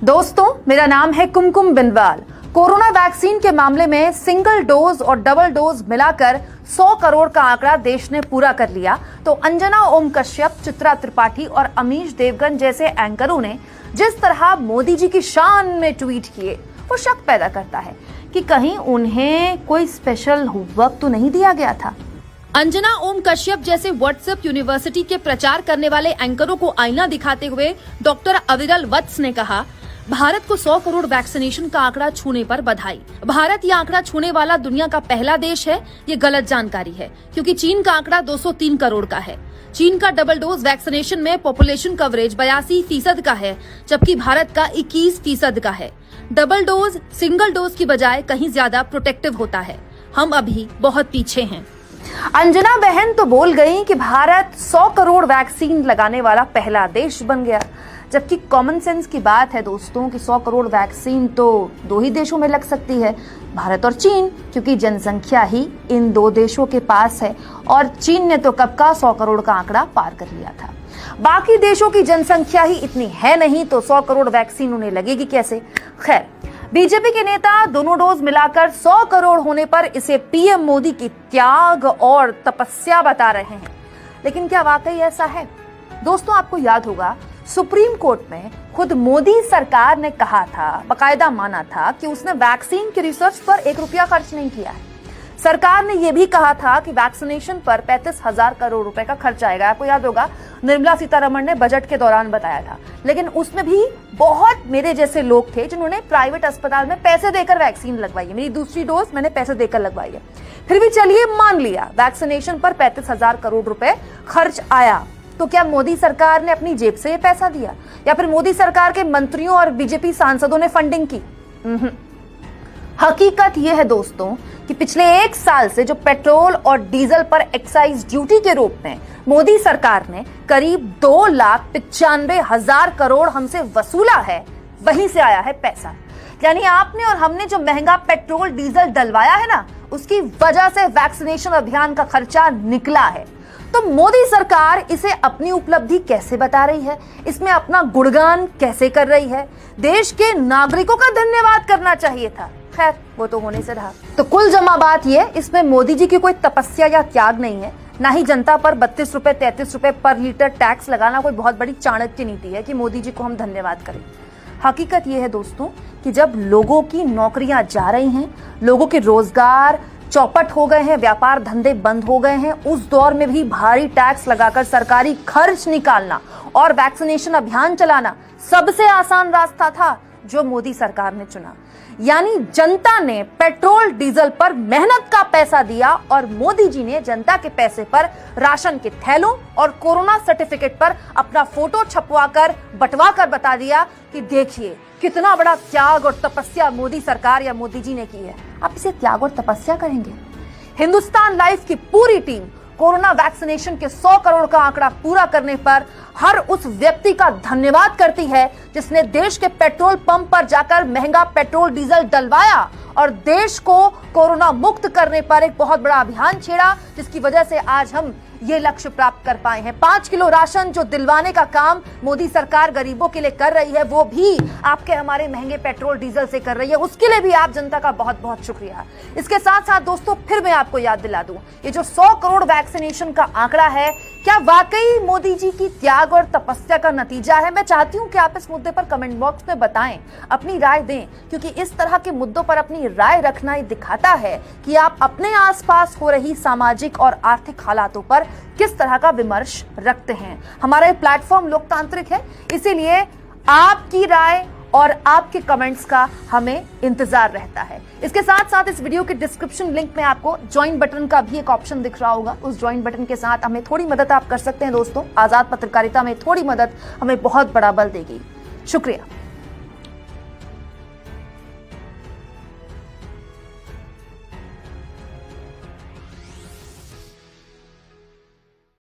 दोस्तों, मेरा नाम है कुमकुम बिनवाल। कोरोना वैक्सीन के मामले में सिंगल डोज और डबल डोज मिलाकर 100 करोड़ का आंकड़ा देश ने पूरा कर लिया तो अंजना ओम कश्यप, चित्रा त्रिपाठी और अमीश देवगन जैसे एंकरों ने जिस तरह मोदी जी की शान में ट्वीट किए, वो शक पैदा करता है कि कहीं उन्हें कोई स्पेशल होमवर्क तो नहीं दिया गया था। अंजना ओम कश्यप जैसे व्हाट्सएप यूनिवर्सिटी के प्रचार करने वाले एंकरों को आईना दिखाते हुए डॉक्टर अविरल वत्स ने कहा, भारत को 100 करोड़ वैक्सीनेशन का आंकड़ा छूने पर बधाई। भारत ये आंकड़ा छूने वाला दुनिया का पहला देश है। ये गलत जानकारी है क्योंकि चीन का आंकड़ा 203 करोड़ का है। चीन का डबल डोज वैक्सीनेशन में पॉपुलेशन कवरेज 82% का है, जबकि भारत का 21% का है। डबल डोज सिंगल डोज की बजाय कहीं ज्यादा प्रोटेक्टिव होता है। हम अभी बहुत पीछे हैं। अंजना बहन तो बोल गई कि भारत 100 करोड़ वैक्सीन लगाने वाला पहला देश बन गया, जबकि कॉमन सेंस की बात है दोस्तों कि 100 करोड़ वैक्सीन तो 2 ही देशों में लग सकती है, भारत और चीन, क्योंकि जनसंख्या ही इन 2 देशों के पास है और चीन ने तो कब का 100 करोड़ का आंकड़ा पार कर लिया था। बाकी देशों की जनसंख्या ही इतनी है नहीं तो 100 करोड़ वैक्सीन उन्हें लगेगी कैसे। खैर, बीजेपी के नेता दोनों डोज मिलाकर 100 करोड़ होने पर इसे पीएम मोदी की त्याग और तपस्या बता रहे हैं, लेकिन क्या वाकई ऐसा है? दोस्तों, आपको याद होगा सुप्रीम कोर्ट में खुद मोदी सरकार ने कहा था, बकायदा माना था कि उसने वैक्सीन की रिसर्च पर 1 रुपया खर्च नहीं किया है। सरकार ने यह भी कहा था कि वैक्सीनेशन पर 35,000 करोड़ रुपए का खर्च आएगा। आपको याद होगा निर्मला सीतारमण ने बजट के दौरान बताया था, लेकिन उसमें भी बहुत मेरे जैसे लोग थे जिन्होंने प्राइवेट अस्पताल में पैसे देकर वैक्सीन लगवाई है। मेरी दूसरी डोज मैंने पैसे देकर लगवाई है। फिर भी चलिए मान लिया वैक्सीनेशन पर 35,000 करोड़ रुपए खर्च आया, तो क्या मोदी सरकार ने अपनी जेब से ये पैसा दिया या फिर मोदी सरकार के मंत्रियों और बीजेपी सांसदों ने फंडिंग की? हकीकत यह है दोस्तों कि पिछले 1 साल से जो पेट्रोल और डीजल पर एक्साइज ड्यूटी के रूप में मोदी सरकार ने करीब 2,95,000 करोड़ हमसे वसूला है, वहीं से आया है पैसा। यानी आपने और हमने जो महंगा पेट्रोल डीजल डलवाया है ना, उसकी वजह से वैक्सीनेशन अभियान का खर्चा निकला है। तो मोदी सरकार इसे अपनी उपलब्धि कैसे बता रही है, इसमें अपना गुणगान कैसे कर रही है? देश के नागरिकों का धन्यवाद करना चाहिए था। खैर, वो तो होने से रहा। तो कुल जमा बात यह, इसमें मोदी जी की कोई तपस्या या त्याग नहीं है, ना ही जनता पर 32 रुपए 33 रुपए पर लीटर टैक्स लगाना कोई बहुत बड़ी चाणक्य नीति है कि मोदी जी को हम धन्यवाद करें। हकीकत यह है दोस्तों कि जब लोगों की नौकरियां जा रही हैं, लोगों के रोजगार चौपट हो गए हैं, व्यापार धंधे बंद हो गए हैं, उस दौर में भी भारी टैक्स लगाकर सरकारी खर्च निकालना और वैक्सीनेशन अभियान चलाना सबसे आसान रास्ता था जो मोदी सरकार ने चुना। यानी जनता ने पेट्रोल डीजल पर मेहनत का पैसा दिया और मोदी जी ने जनता के पैसे पर राशन के थैलों और कोरोना सर्टिफिकेट पर अपना फोटो छपवाकर बंटवाकर बता दिया कि देखिए कितना बड़ा त्याग और तपस्या मोदी सरकार या मोदी जी ने की है। आप इसे त्याग और तपस्या करेंगे? हिंदुस्तान लाइव की पूरी टीम कोरोना वैक्सीनेशन के 100 करोड़ का आंकड़ा पूरा करने पर हर उस व्यक्ति का धन्यवाद करती है जिसने देश के पेट्रोल पंप पर जाकर महंगा पेट्रोल डीजल डलवाया और देश को कोरोना मुक्त करने पर एक बहुत बड़ा अभियान छेड़ा, जिसकी वजह से आज हम ये लक्ष्य प्राप्त कर पाए हैं। 5 किलो राशन जो दिलवाने का काम मोदी सरकार गरीबों के लिए कर रही है, वो भी आपके हमारे महंगे पेट्रोल डीजल से कर रही है। उसके लिए भी आप जनता का बहुत बहुत शुक्रिया। इसके साथ साथ दोस्तों फिर मैं आपको याद दिला दूं, ये जो 100 करोड़ वैक्सीनेशन का आंकड़ा है, क्या वाकई मोदी जी की त्याग और तपस्या का नतीजा है? मैं चाहती हूं कि आप इस मुद्दे पर कमेंट बॉक्स में बताएं, अपनी राय दें, क्योंकि इस तरह के मुद्दों पर अपनी राय रखना ही दिखाता है कि आप अपने आसपास हो रही सामाजिक और आर्थिक हालातों पर किस तरह का विमर्श रखते हैं। हमारा ये प्लेटफॉर्म लोकतांत्रिक है, इसीलिए आपकी राय और आपके कमेंट्स का हमें इंतजार रहता है। इसके साथ साथ इस वीडियो के डिस्क्रिप्शन लिंक में आपको ज्वाइन बटन का भी एक ऑप्शन दिख रहा होगा। उस ज्वाइन बटन के साथ हमें थोड़ी मदद आप कर सकते हैं दोस्तों। आजाद पत्रकारिता में थोड़ी मदद हमें बहुत बड़ा बल देगी। शुक्रिया।